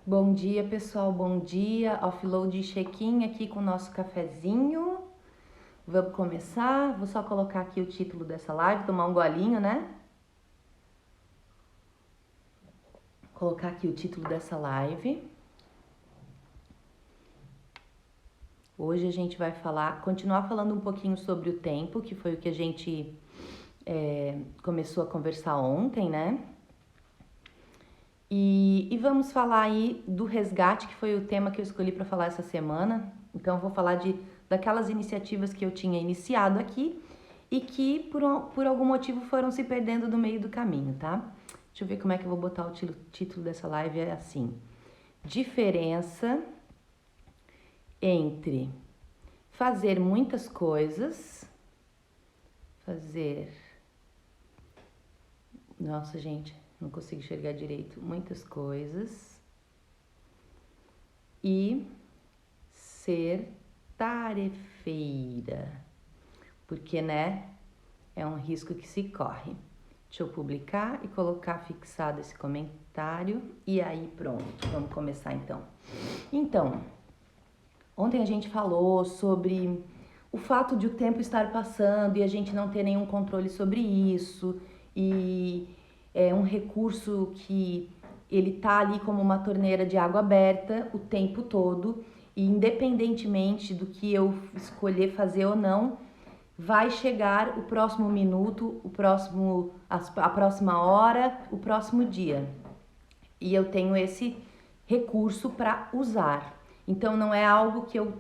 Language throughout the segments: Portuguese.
Bom dia, pessoal, bom dia. Offload check-in aqui com o nosso cafezinho. Vamos começar. Vou só colocar aqui o título dessa live, tomar um golinho, né? Colocar aqui o título dessa live. Hoje a gente vai continuar falando um pouquinho sobre o tempo, que foi o que a gente começou a conversar ontem, né? E vamos falar aí do resgate, que foi o tema que eu escolhi para falar essa semana. Então, eu vou falar daquelas iniciativas que eu tinha iniciado aqui e que, por algum motivo, foram se perdendo no meio do caminho, tá? Deixa eu ver como é que eu vou botar o título dessa live. É assim: diferença entre fazer muitas coisas, Nossa, gente, não consigo enxergar direito. Muitas coisas e ser tarefeira. Porque, né, é um risco que se corre. Deixa eu publicar e colocar fixado esse comentário. E aí, pronto, vamos começar então. Então, ontem a gente falou sobre o fato de o tempo estar passando e a gente não ter nenhum controle sobre isso. E é um recurso que ele tá ali como uma torneira de água aberta o tempo todo. E independentemente do que eu escolher fazer ou não, vai chegar o próximo minuto, a próxima hora, o próximo dia. E eu tenho esse recurso para usar. Então não é algo que eu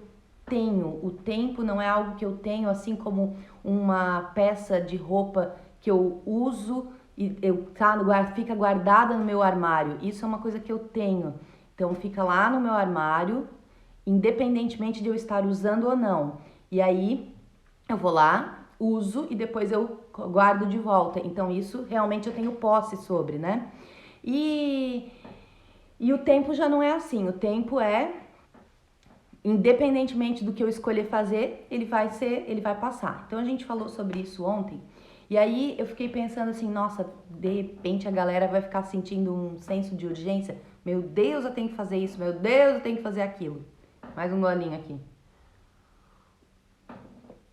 tenho, o tempo não é algo que eu tenho, assim como uma peça de roupa que eu uso e fica guardada no meu armário. Isso é uma coisa que eu tenho. Então fica lá no meu armário, independentemente de eu estar usando ou não. E aí eu vou lá, uso e depois eu guardo de volta. Então isso realmente eu tenho posse sobre, né? E o tempo já não é assim. O tempo é, independentemente do que eu escolher fazer, ele vai passar. Então a gente falou sobre isso ontem. E aí eu fiquei pensando assim, nossa, de repente a galera vai ficar sentindo um senso de urgência. Meu Deus, eu tenho que fazer isso. Meu Deus, eu tenho que fazer aquilo. Mais um golinho aqui.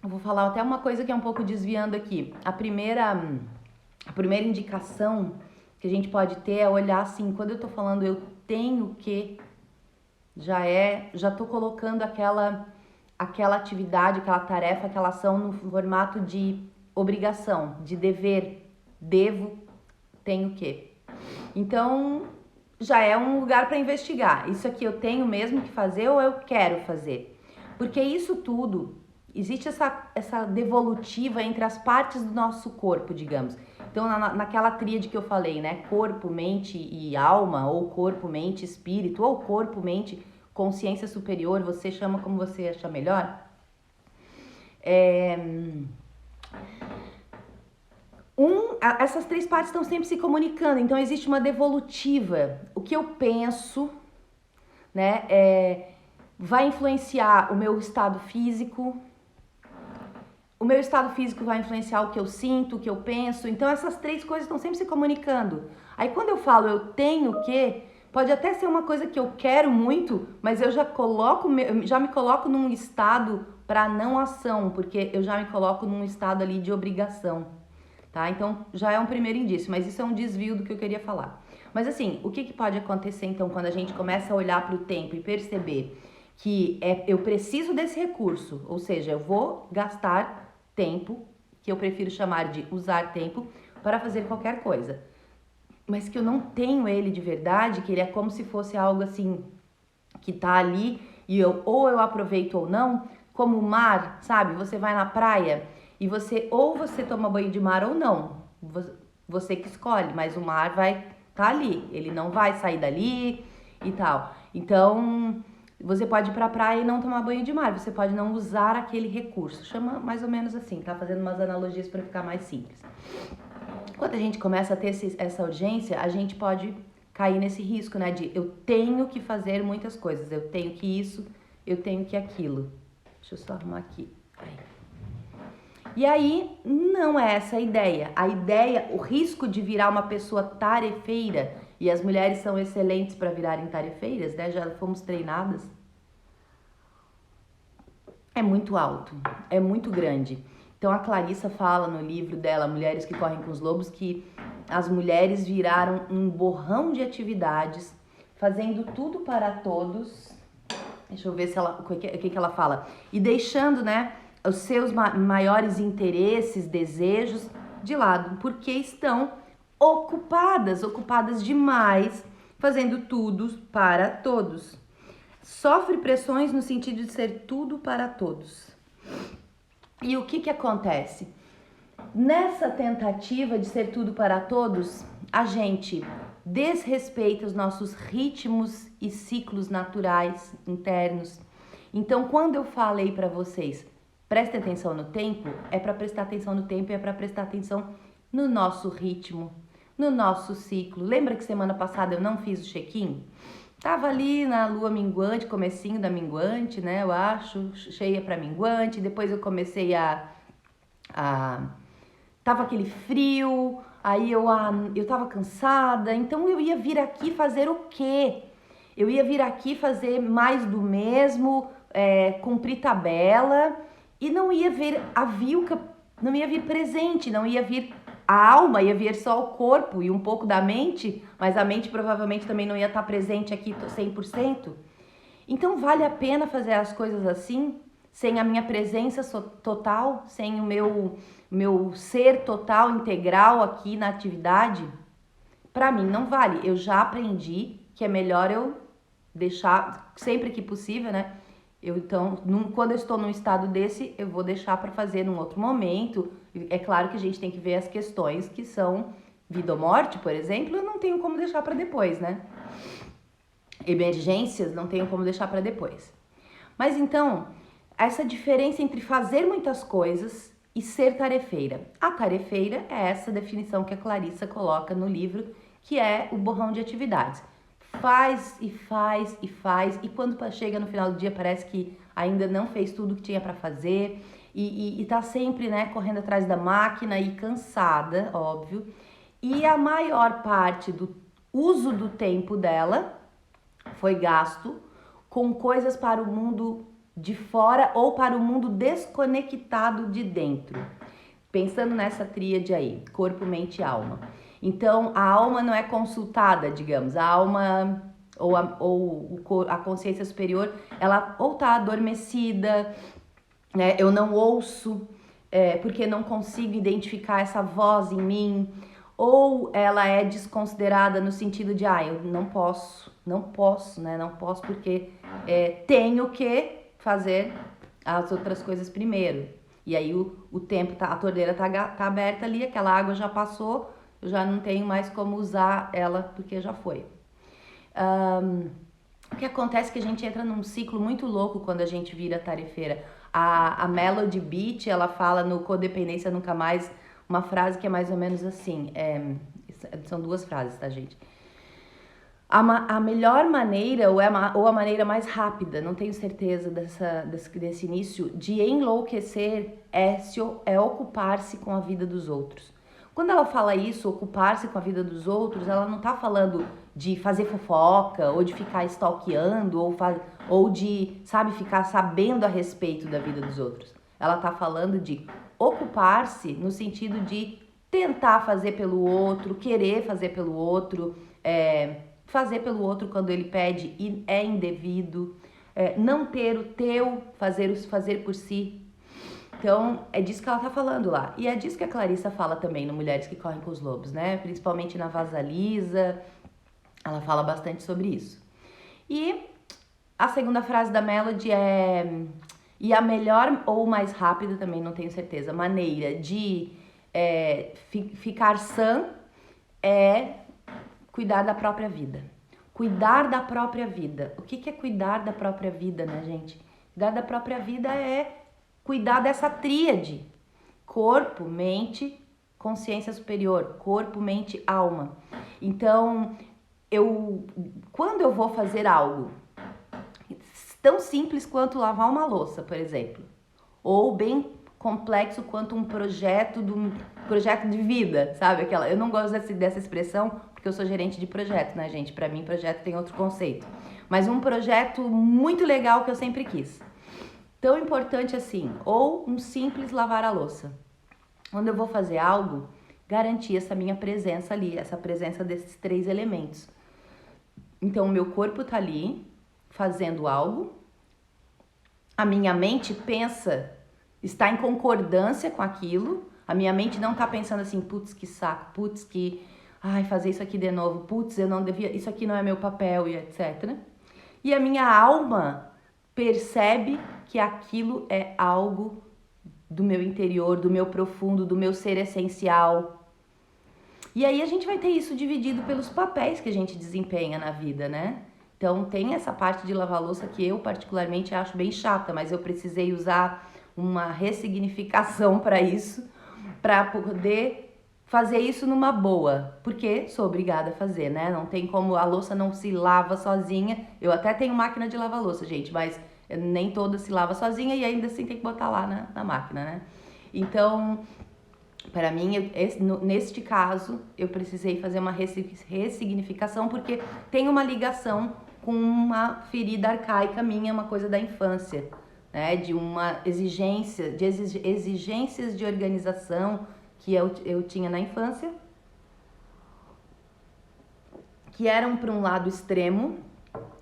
Eu vou falar até uma coisa que é um pouco desviando aqui. A primeira indicação que a gente pode ter é olhar assim, quando eu tô falando eu tenho que, já tô colocando aquela atividade, aquela tarefa, aquela ação no formato de obrigação, de dever, devo, tenho que. Então, já é um lugar para investigar. Isso aqui eu tenho mesmo que fazer ou eu quero fazer? Porque isso tudo, existe essa devolutiva entre as partes do nosso corpo, digamos. Então, naquela tríade que eu falei, né? Corpo, mente e alma, ou corpo, mente, espírito, ou corpo, mente, consciência superior, você chama como você achar melhor. Essas três partes estão sempre se comunicando, então existe uma devolutiva. O que eu penso, né, vai influenciar o meu estado físico. O meu estado físico vai influenciar o que eu sinto, o que eu penso. Então essas três coisas estão sempre se comunicando. Aí quando eu falo eu tenho que, pode até ser uma coisa que eu quero muito, mas eu já me coloco num estado para não ação, porque eu já me coloco num estado ali de obrigação, tá? Então já é um primeiro indício, mas isso é um desvio do que eu queria falar. Mas assim, o que pode acontecer então quando a gente começa a olhar para o tempo e perceber que eu preciso desse recurso, ou seja, eu vou gastar tempo, que eu prefiro chamar de usar tempo, para fazer qualquer coisa. Mas que eu não tenho ele de verdade, que ele é como se fosse algo assim, que tá ali, e ou eu aproveito ou não, como o mar, sabe? Você vai na praia e você toma banho de mar ou não. Você que escolhe, mas o mar vai tá ali, ele não vai sair dali e tal. Então, você pode ir pra praia e não tomar banho de mar, você pode não usar aquele recurso. Chama mais ou menos assim, tá? Fazendo umas analogias para ficar mais simples. Quando a gente começa a ter essa urgência, a gente pode cair nesse risco, né? De eu tenho que fazer muitas coisas, eu tenho que isso, eu tenho que aquilo. Deixa eu só arrumar aqui. E aí, não é essa a ideia. A ideia, o risco de virar uma pessoa tarefeira E as mulheres são excelentes para virarem tarefeiras, né? Já fomos treinadas. É muito alto, é muito grande. Então a Clarissa fala no livro dela, Mulheres que Correm com os Lobos, que as mulheres viraram um borrão de atividades, fazendo tudo para todos. Deixa eu ver se ela, o que ela fala. E deixando, né, os seus maiores interesses, desejos de lado, porque estão ocupadas demais, fazendo tudo para todos. Sofre pressões no sentido de ser tudo para todos. E o que acontece? Nessa tentativa de ser tudo para todos, a gente desrespeita os nossos ritmos e ciclos naturais internos. Então, quando eu falei para vocês, prestem atenção no tempo, é para prestar atenção no tempo e é para prestar atenção no nosso ritmo, no nosso ciclo. Lembra que semana passada eu não fiz o check-in? Tava ali na lua minguante, comecinho da minguante, né? Eu acho, cheia para minguante. Depois eu comecei tava aquele frio, aí eu tava cansada, então eu ia vir aqui fazer o quê? Eu ia vir aqui fazer mais do mesmo, cumprir tabela, e não ia vir a Vilca, não ia vir presente, não ia vir a alma, ia vir só o corpo e um pouco da mente, mas a mente provavelmente também não ia estar presente aqui 100%. Então vale a pena fazer as coisas assim, sem a minha presença total, sem o meu ser total, integral aqui na atividade? Para mim não vale. Eu já aprendi que é melhor eu deixar, sempre que possível, né? Então, quando eu estou num estado desse, eu vou deixar para fazer num outro momento. É claro que a gente tem que ver as questões que são vida ou morte, por exemplo, eu não tenho como deixar para depois, né? Emergências, não tenho como deixar para depois. Mas então, essa diferença entre fazer muitas coisas e ser tarefeira. A tarefeira é essa definição que a Clarissa coloca no livro, que é o borrão de atividades. Faz e faz e faz, e quando chega no final do dia parece que ainda não fez tudo que tinha para fazer, e tá sempre, né, correndo atrás da máquina e cansada, óbvio. E a maior parte do uso do tempo dela foi gasto com coisas para o mundo de fora ou para o mundo desconectado de dentro. Pensando nessa tríade aí, corpo, mente e alma. Então, a alma não é consultada, digamos. A alma ou a consciência superior, ela ou tá adormecida, né? Eu não ouço, porque não consigo identificar essa voz em mim. Ou ela é desconsiderada no sentido de, eu não posso, né? Não posso porque tenho que fazer as outras coisas primeiro. E aí o tempo, a torneira tá aberta ali, aquela água já passou, eu já não tenho mais como usar ela porque já foi. O que acontece é que a gente entra num ciclo muito louco quando a gente vira tarefeira. A Melody Beach, ela fala no Codependência Nunca Mais, uma frase que é mais ou menos assim, são duas frases, tá, gente? A melhor maneira, ou a maneira mais rápida, não tenho certeza desse início, de enlouquecer é ocupar-se com a vida dos outros. Quando ela fala isso, ocupar-se com a vida dos outros, ela não tá falando de fazer fofoca, ou de ficar stalkeando, ou de, sabe, ficar sabendo a respeito da vida dos outros. Ela tá falando de ocupar-se no sentido de tentar fazer pelo outro, querer fazer pelo outro, fazer pelo outro quando ele pede e é indevido, não ter o teu, fazer por si. Então, é disso que ela tá falando lá. E é disso que a Clarissa fala também no Mulheres que Correm com os Lobos, né? Principalmente na Vasalisa, ela fala bastante sobre isso. E a segunda frase da Melody é... E a melhor ou mais rápida, também não tenho certeza, maneira de ficar sã é cuidar da própria vida. Cuidar da própria vida. O que é cuidar da própria vida, né, gente? Cuidar da própria vida é cuidar dessa tríade. Corpo, mente, consciência superior. Corpo, mente, alma. Então, quando eu vou fazer algo tão simples quanto lavar uma louça, por exemplo, ou bem complexo quanto um projeto de vida, sabe? Eu não gosto dessa expressão, porque eu sou gerente de projeto, né, gente? Para mim, projeto tem outro conceito. Mas um projeto muito legal que eu sempre quis. Tão importante assim, ou um simples lavar a louça. Quando eu vou fazer algo, garantir essa minha presença ali, essa presença desses 3 elementos. Então, o meu corpo tá ali, fazendo algo, a minha mente pensa, está em concordância com aquilo, a minha mente não tá pensando assim, putz, que saco, putz, que, ai, fazer isso aqui de novo, putz, eu não devia, isso aqui não é meu papel e etc. E a minha alma percebe que aquilo é algo do meu interior, do meu profundo, do meu ser essencial. E aí a gente vai ter isso dividido pelos papéis que a gente desempenha na vida, né? Então tem essa parte de lavar louça que eu particularmente acho bem chata, mas eu precisei usar uma ressignificação para isso, para poder fazer isso numa boa, porque sou obrigada a fazer, né? Não tem como, a louça não se lava sozinha. Eu até tenho máquina de lavar louça, gente, mas nem toda se lava sozinha e ainda assim tem que botar lá na máquina, né? Então, para mim, neste caso, eu precisei fazer uma ressignificação porque tem uma ligação com uma ferida arcaica minha, uma coisa da infância, né? De uma exigência, de exigências de organização que eu tinha na infância, que eram para um lado extremo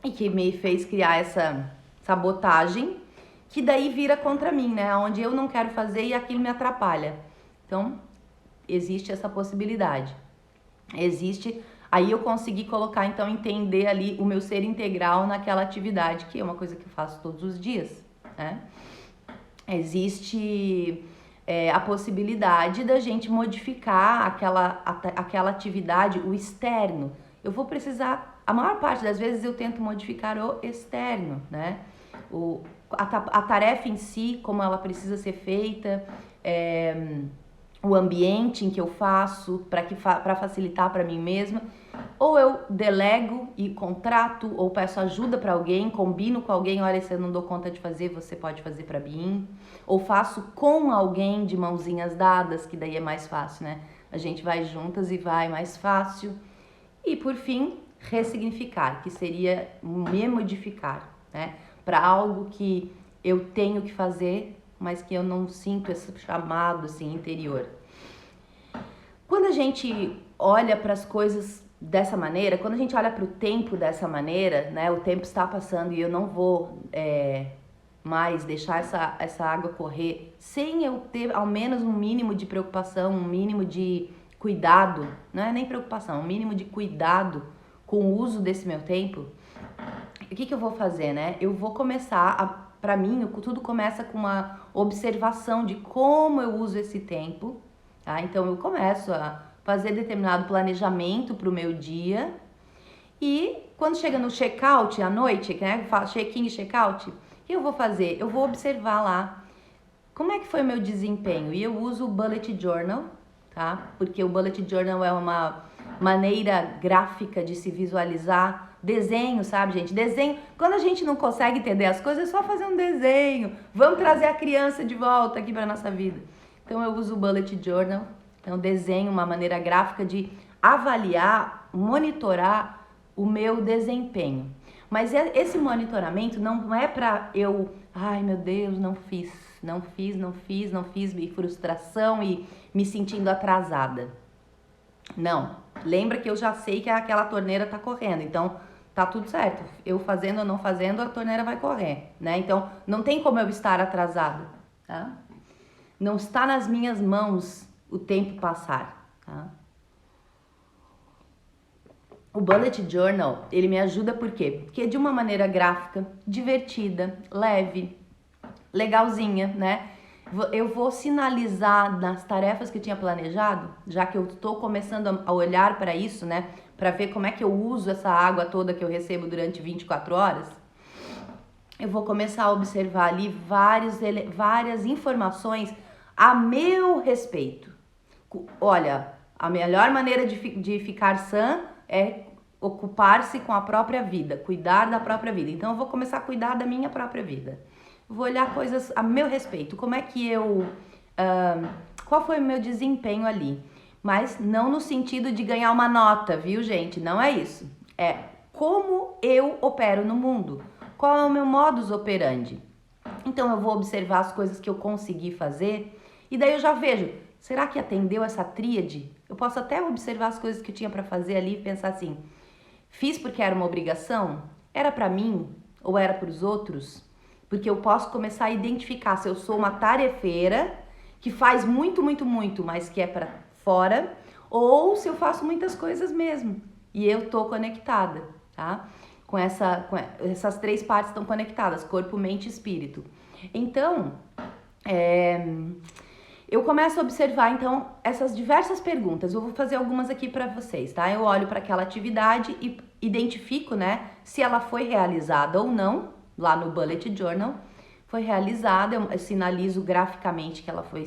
e que me fez criar essa sabotagem, que daí vira contra mim, né? Onde eu não quero fazer e aquilo me atrapalha. Então, existe essa possibilidade. Existe, aí eu consegui colocar, então, entender ali o meu ser integral naquela atividade, que é uma coisa que eu faço todos os dias, né? Existe a possibilidade da gente modificar aquela atividade, o externo. Eu vou precisar, a maior parte das vezes eu tento modificar o externo, né? A tarefa em si, como ela precisa ser feita, o ambiente em que eu faço para facilitar para mim mesma, ou eu delego e contrato, ou peço ajuda para alguém, combino com alguém, olha, se eu não dou conta de fazer, você pode fazer para mim, ou faço com alguém de mãozinhas dadas, que daí é mais fácil, né? A gente vai juntas e vai mais fácil. E por fim, ressignificar, que seria me modificar, né? Para algo que eu tenho que fazer, mas que eu não sinto esse chamado assim interior. Quando a gente olha para as coisas dessa maneira, quando a gente olha para o tempo dessa maneira, né? O tempo está passando e eu não vou mais deixar essa água correr sem eu ter ao menos um mínimo de preocupação, um mínimo de cuidado, não é nem preocupação, um mínimo de cuidado com o uso desse meu tempo. O que eu vou fazer, né? Eu vou começar, para mim, tudo começa com uma observação de como eu uso esse tempo, tá? Então eu começo a fazer determinado planejamento para o meu dia e quando chega no check-out à noite, né? Check-in e check-out, o que eu vou fazer? Eu vou observar lá como é que foi o meu desempenho e eu uso o Bullet Journal, tá? Porque o Bullet Journal é uma maneira gráfica de se visualizar desenho, sabe, gente? Desenho, quando a gente não consegue entender as coisas, é só fazer um desenho. Vamos trazer a criança de volta aqui para nossa vida. Então eu uso o Bullet Journal, então desenho uma maneira gráfica de avaliar, monitorar o meu desempenho. Mas esse monitoramento não é para eu, ai meu Deus, não fiz, e frustração e me sentindo atrasada. Não, lembra que eu já sei que aquela torneira tá correndo, então tá tudo certo. Eu fazendo ou não fazendo, a torneira vai correr, né? Então não tem como eu estar atrasada, tá? Não está nas minhas mãos o tempo passar, tá? O Bullet Journal, ele me ajuda por quê? Porque de uma maneira gráfica, divertida, leve, legalzinha, né? Eu vou sinalizar nas tarefas que eu tinha planejado, já que eu estou começando a olhar para isso, né? Para ver como é que eu uso essa água toda que eu recebo durante 24 horas. Eu vou começar a observar ali várias informações a meu respeito. Olha, a melhor maneira de ficar sã é ocupar-se com a própria vida, cuidar da própria vida. Então eu vou começar a cuidar da minha própria vida. Vou olhar coisas a meu respeito, como é que qual foi o meu desempenho ali? Mas não no sentido de ganhar uma nota, viu, gente? Não é isso. É como eu opero no mundo. Qual é o meu modus operandi? Então eu vou observar as coisas que eu consegui fazer e daí eu já vejo, será que atendeu essa tríade? Eu posso até observar as coisas que eu tinha para fazer ali e pensar assim, fiz porque era uma obrigação? Era para mim ou era para os outros? Porque eu posso começar a identificar se eu sou uma tarefeira que faz muito, muito, muito, mas que é para fora, ou se eu faço muitas coisas mesmo e eu tô conectada, tá? Com essas três partes estão conectadas, corpo, mente e espírito. Então, eu começo a observar, então, essas diversas perguntas. Eu vou fazer algumas aqui para vocês, tá? Eu olho para aquela atividade e identifico, né, se ela foi realizada ou não, lá no Bullet Journal. Foi realizada, eu sinalizo graficamente que ela foi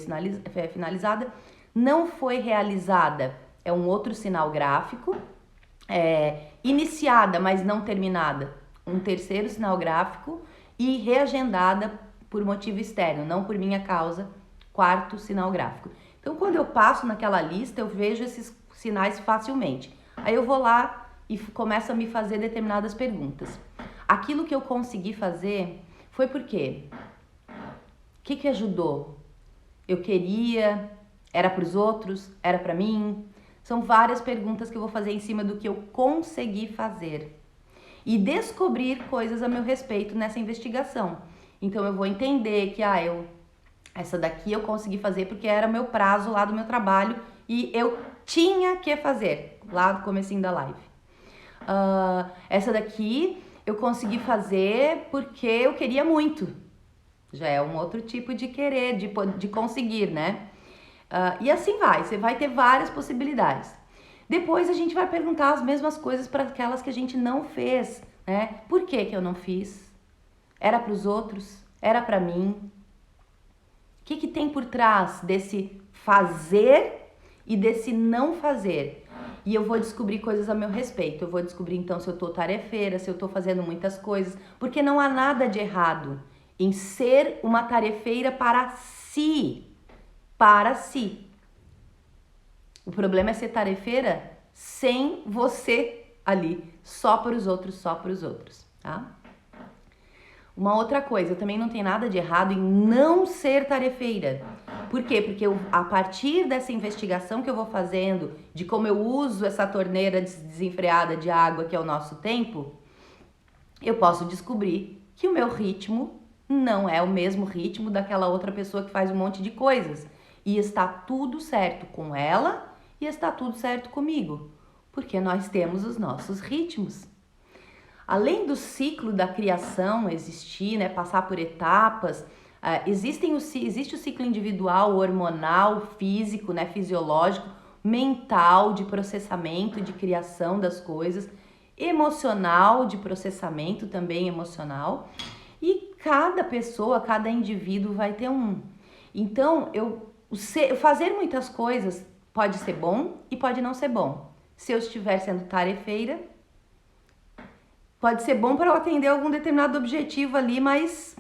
finalizada. Não foi realizada, é um outro sinal gráfico. Iniciada, mas não terminada, um terceiro sinal gráfico. E reagendada por motivo externo, não por minha causa, quarto sinal gráfico. Então, quando eu passo naquela lista, eu vejo esses sinais facilmente. Aí eu vou lá e começo a me fazer determinadas perguntas. Aquilo que eu consegui fazer foi por quê? O que ajudou? Eu queria? Era para os outros? Era para mim? São várias perguntas que eu vou fazer em cima do que eu consegui fazer. E descobrir coisas a meu respeito nessa investigação. Então eu vou entender que essa daqui eu consegui fazer porque era meu prazo lá do meu trabalho e eu tinha que fazer, lá do comecinho da live. Essa daqui eu consegui fazer porque eu queria muito. Já é um outro tipo de querer, de conseguir, né? E assim vai, você vai ter várias possibilidades. Depois a gente vai perguntar as mesmas coisas para aquelas que a gente não fez, né? Por que eu não fiz? Era para os outros? Era para mim? O que tem por trás desse fazer e desse não fazer? E eu vou descobrir coisas a meu respeito. Eu vou descobrir então se eu tô tarefeira, se eu tô fazendo muitas coisas, porque não há nada de errado em ser uma tarefeira para si. Para si. O problema é ser tarefeira sem você ali, só para os outros, tá? Uma outra coisa, também não tem nada de errado em não ser tarefeira. Por quê? Porque a partir dessa investigação que eu vou fazendo, de como eu uso essa torneira desenfreada de água que é o nosso tempo, eu posso descobrir que o meu ritmo não é o mesmo ritmo daquela outra pessoa que faz um monte de coisas. E está tudo certo com ela e está tudo certo comigo, porque nós temos os nossos ritmos. Além do ciclo da criação existir, né, passar por etapas, existe o ciclo individual, hormonal, físico, né, fisiológico, mental, de processamento, de criação das coisas, emocional, de processamento também emocional, e cada pessoa, cada indivíduo vai ter um. Então, fazer muitas coisas pode ser bom e pode não ser bom. Se eu estiver sendo tarefeira, pode ser bom para eu atender algum determinado objetivo ali, mas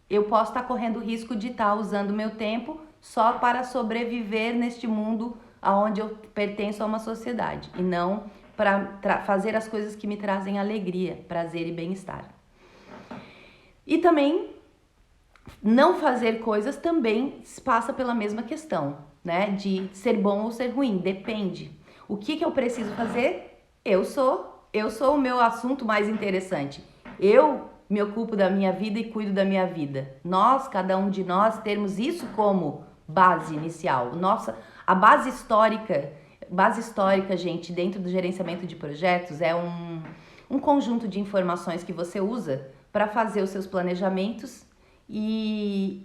eu posso estar correndo o risco de estar usando meu tempo só para sobreviver neste mundo onde eu pertenço a uma sociedade e não para fazer as coisas que me trazem alegria, prazer e bem-estar. E também não fazer coisas também passa pela mesma questão, né? De ser bom ou ser ruim, depende. O que eu preciso fazer? Eu sou o meu assunto mais interessante. Eu me ocupo da minha vida e cuido da minha vida. Cada um de nós, termos isso como base inicial. A base histórica, gente, dentro do gerenciamento de projetos é um conjunto de informações que você usa para fazer os seus planejamentos e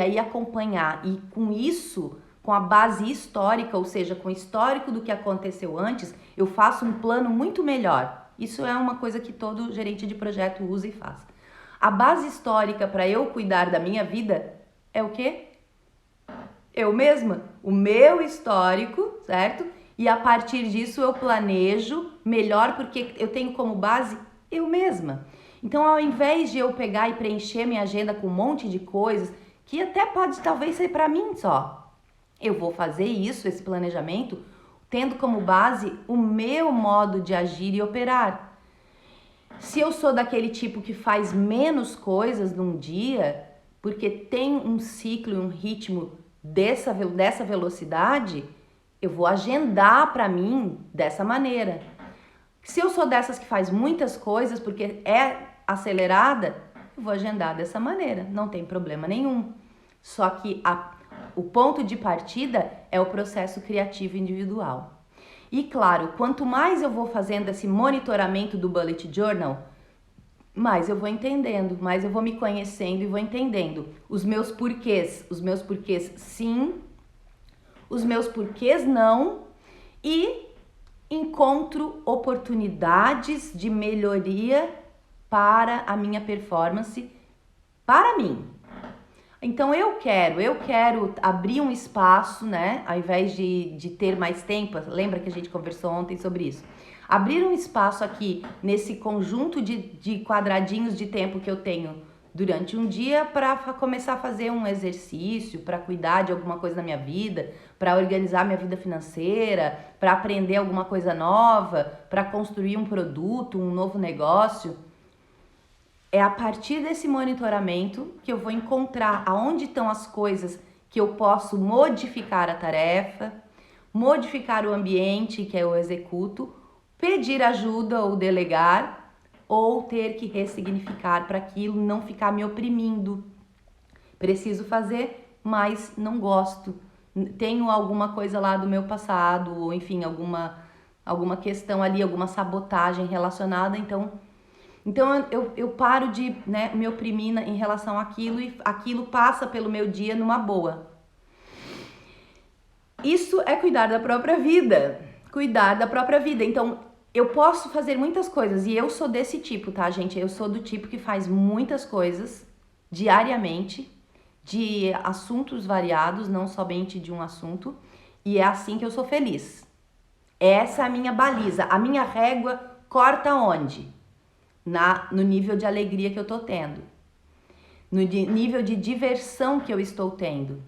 aí acompanhar. E com isso, com a base histórica, ou seja, com o histórico do que aconteceu antes, eu faço um plano muito melhor. Isso é uma coisa que todo gerente de projeto usa e faz. A base histórica para eu cuidar da minha vida é o quê? Eu mesma. O meu histórico, certo? E a partir disso eu planejo melhor porque eu tenho como base eu mesma. Então, ao invés de eu pegar e preencher minha agenda com um monte de coisas, que até pode talvez ser para mim só, Eu vou fazer isso, esse planejamento, tendo como base o meu modo de agir e operar. Se eu sou daquele tipo que faz menos coisas num dia, porque tem um ciclo e um ritmo dessa velocidade, eu vou agendar para mim dessa maneira. Se eu sou dessas que faz muitas coisas porque é acelerada, eu vou agendar dessa maneira, não tem problema nenhum. Só que o ponto de partida é o processo criativo individual. E claro, quanto mais eu vou fazendo esse monitoramento do Bullet Journal, mais eu vou entendendo, mais eu vou me conhecendo e vou entendendo os meus porquês sim, os meus porquês não, e encontro oportunidades de melhoria para a minha performance, para mim. Então eu quero abrir um espaço, né? Ao invés de ter mais tempo, lembra que a gente conversou ontem sobre isso? Abrir um espaço aqui nesse conjunto de quadradinhos de tempo que eu tenho durante um dia para começar a fazer um exercício, para cuidar de alguma coisa na minha vida, para organizar minha vida financeira, para aprender alguma coisa nova, para construir um produto, um novo negócio. É a partir desse monitoramento que eu vou encontrar aonde estão as coisas que eu posso modificar a tarefa, modificar o ambiente que eu executo, pedir ajuda ou delegar, ou ter que ressignificar para aquilo não ficar me oprimindo. Preciso fazer, mas não gosto. Tenho alguma coisa lá do meu passado, ou enfim, alguma questão ali, alguma sabotagem relacionada, então eu paro de, né, me oprimir em relação àquilo e aquilo passa pelo meu dia numa boa. Isso é cuidar da própria vida. Cuidar da própria vida. Então, eu posso fazer muitas coisas e eu sou desse tipo, tá, gente? Eu sou do tipo que faz muitas coisas diariamente, de assuntos variados, não somente de um assunto, e é assim que eu sou feliz. Essa é a minha baliza. A minha régua corta onde? No nível de alegria que eu tô tendo, no nível de diversão que eu estou tendo.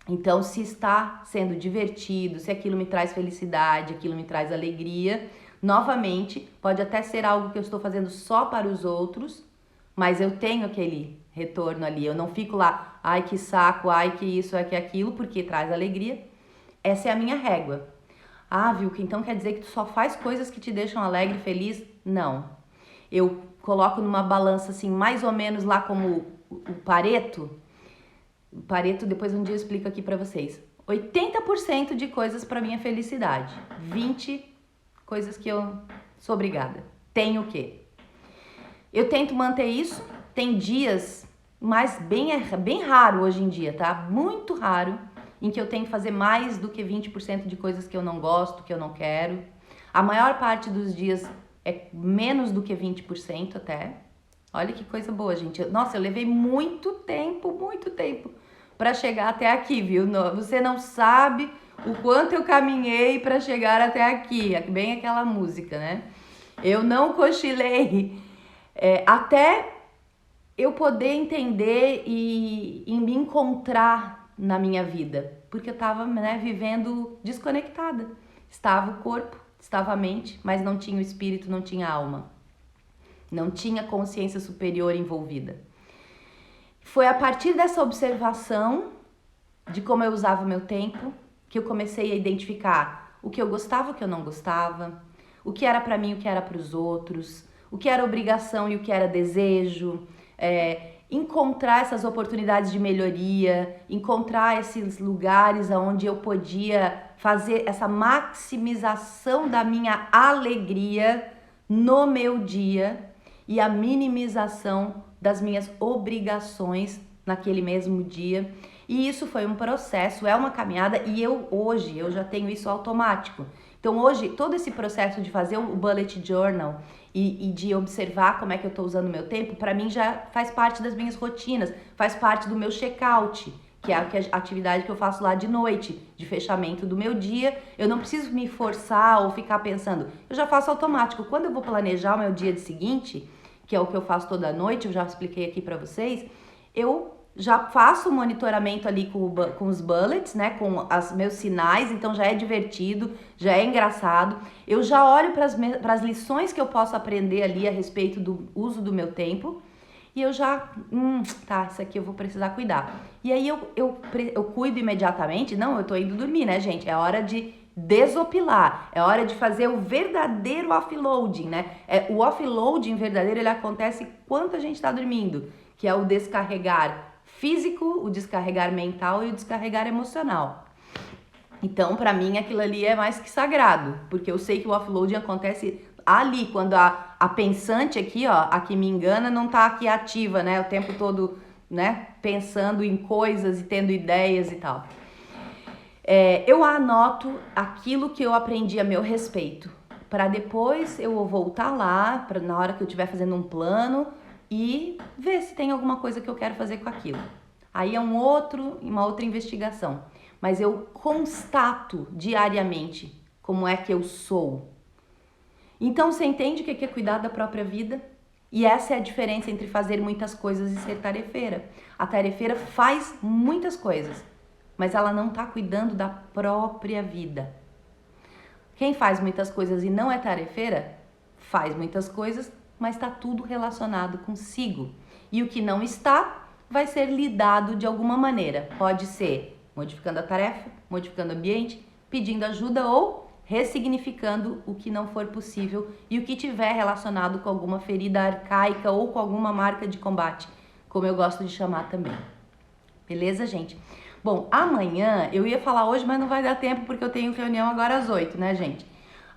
Então, se está sendo divertido, se aquilo me traz felicidade, aquilo me traz alegria, novamente, pode até ser algo que eu estou fazendo só para os outros, mas eu tenho aquele retorno ali, eu não fico lá, ai que saco, ai que isso, ai que aquilo, porque traz alegria. Essa é a minha régua. Ah, Vilka, então quer dizer que tu só faz coisas que te deixam alegre, feliz? Não. Eu coloco numa balança assim, mais ou menos lá como o Pareto. O Pareto, depois um dia eu explico aqui pra vocês. 80% de coisas pra minha felicidade. 20 coisas que eu sou obrigada. Tenho o quê? Eu tento manter isso. Tem dias, mas bem raro hoje em dia, tá? Muito raro, em que eu tenho que fazer mais do que 20% de coisas que eu não gosto, que eu não quero. A maior parte dos dias é menos do que 20% até. Olha que coisa boa, gente. Nossa, eu levei muito tempo para chegar até aqui, viu? Você não sabe o quanto eu caminhei para chegar até aqui. É bem aquela música, né? Eu não cochilei até eu poder entender e me encontrar na minha vida. Porque eu estava, né, vivendo desconectada. Estava o corpo, estava a mente, mas não tinha o espírito, não tinha a alma. Não tinha consciência superior envolvida. Foi a partir dessa observação de como eu usava o meu tempo que eu comecei a identificar o que eu gostava, o que eu não gostava, o que era para mim, o que era para os outros, o que era obrigação e o que era desejo, encontrar essas oportunidades de melhoria, encontrar esses lugares onde eu podia fazer essa maximização da minha alegria no meu dia e a minimização das minhas obrigações naquele mesmo dia. E isso foi um processo, é uma caminhada, e hoje eu já tenho isso automático. Então hoje, todo esse processo de fazer o Bullet Journal e de observar como é que eu estou usando o meu tempo, para mim já faz parte das minhas rotinas, faz parte do meu check-out, que é a atividade que eu faço lá de noite, de fechamento do meu dia. Eu não preciso me forçar ou ficar pensando, eu já faço automático. Quando eu vou planejar o meu dia de seguinte, que é o que eu faço toda noite, eu já expliquei aqui para vocês, eu já faço o monitoramento ali com os bullets, né, com os meus sinais, então já é divertido, já é engraçado. Eu já olho para as lições que eu posso aprender ali a respeito do uso do meu tempo e eu já, tá, isso aqui eu vou precisar cuidar. E aí eu cuido imediatamente, não, eu tô indo dormir, né, gente? É hora de desopilar, é hora de fazer o verdadeiro offloading, né? O offloading verdadeiro, ele acontece quando a gente tá dormindo, que é o descarregar físico, o descarregar mental e o descarregar emocional. Então, para mim, aquilo ali é mais que sagrado, porque eu sei que o offloading acontece ali, quando a pensante aqui, ó, a que me engana, não tá aqui ativa, né, o tempo todo, né, pensando em coisas e tendo ideias e tal. Eu anoto aquilo que eu aprendi a meu respeito, para depois eu voltar lá, na hora que eu estiver fazendo um plano, e ver se tem alguma coisa que eu quero fazer com aquilo. Aí é uma outra investigação. Mas eu constato diariamente como é que eu sou. Então você entende o que é cuidar da própria vida? E essa é a diferença entre fazer muitas coisas e ser tarefeira. A tarefeira faz muitas coisas, mas ela não está cuidando da própria vida. Quem faz muitas coisas e não é tarefeira, faz muitas coisas, mas está tudo relacionado consigo. E o que não está, vai ser lidado de alguma maneira. Pode ser modificando a tarefa, modificando o ambiente, pedindo ajuda ou ressignificando o que não for possível e o que tiver relacionado com alguma ferida arcaica ou com alguma marca de combate, como eu gosto de chamar também. Beleza, gente? Bom, amanhã, eu ia falar hoje, mas não vai dar tempo porque eu tenho reunião agora às 8, né, gente?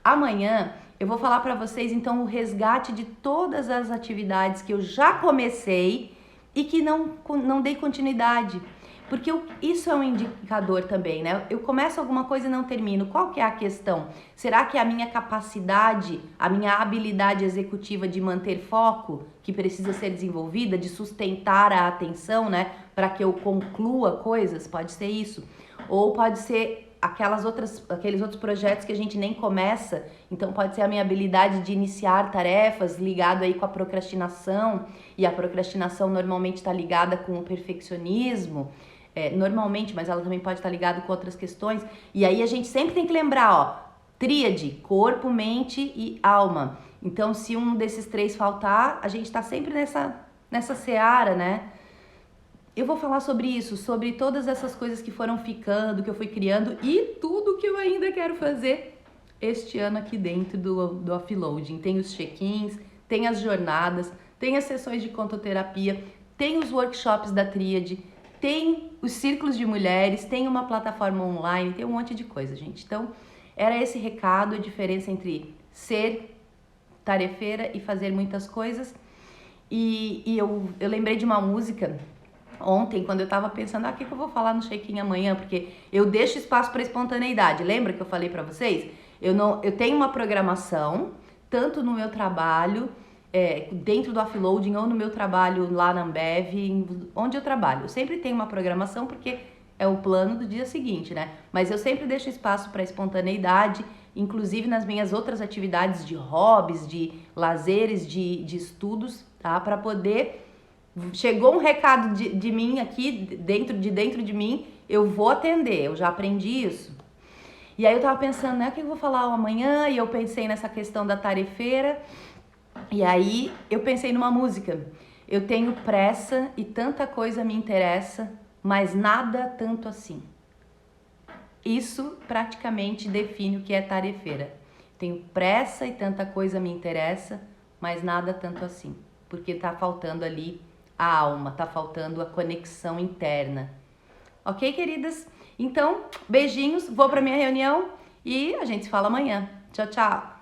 Amanhã eu vou falar para vocês, então, o resgate de todas as atividades que eu já comecei e que não dei continuidade. Porque isso é um indicador também, né? Eu começo alguma coisa e não termino. Qual que é a questão? Será que a minha capacidade, a minha habilidade executiva de manter foco, que precisa ser desenvolvida, de sustentar a atenção, né? Para que eu conclua coisas, pode ser isso. Ou pode ser aqueles outros projetos que a gente nem começa. Então pode ser a minha habilidade de iniciar tarefas ligado aí com a procrastinação. E a procrastinação normalmente está ligada com o perfeccionismo. Normalmente, mas ela também pode estar ligada com outras questões. E aí a gente sempre tem que lembrar, ó, tríade, corpo, mente e alma. Então, se um desses três faltar, a gente tá sempre nessa seara, né? Eu vou falar sobre isso, sobre todas essas coisas que foram ficando, que eu fui criando e tudo que eu ainda quero fazer este ano aqui dentro do offloading. Tem os check-ins, tem as jornadas, tem as sessões de contoterapia, tem os workshops da tríade, tem os círculos de mulheres, tem uma plataforma online, tem um monte de coisa, gente. Então, era esse recado, a diferença entre ser tarefeira e fazer muitas coisas. E eu lembrei de uma música ontem, quando eu tava pensando, o que eu vou falar no check-in amanhã? Porque eu deixo espaço para espontaneidade. Lembra que eu falei para vocês? Eu tenho uma programação, tanto no meu trabalho, dentro do offloading ou no meu trabalho lá na Ambev, onde eu trabalho. Eu sempre tenho uma programação porque é o plano do dia seguinte, né? Mas eu sempre deixo espaço para espontaneidade, inclusive nas minhas outras atividades de hobbies, de lazeres, de estudos, tá? Para poder... Chegou um recado de mim aqui, dentro de mim, eu vou atender, eu já aprendi isso. E aí eu tava pensando, né, o que eu vou falar amanhã? E eu pensei nessa questão da tarefeira. E aí eu pensei numa música. Eu tenho pressa e tanta coisa me interessa, mas nada tanto assim. Isso praticamente define o que é tarefeira. Tenho pressa e tanta coisa me interessa, mas nada tanto assim. Porque tá faltando ali a alma, tá faltando a conexão interna. Ok, queridas? Então, beijinhos, vou pra minha reunião e a gente se fala amanhã. Tchau, tchau!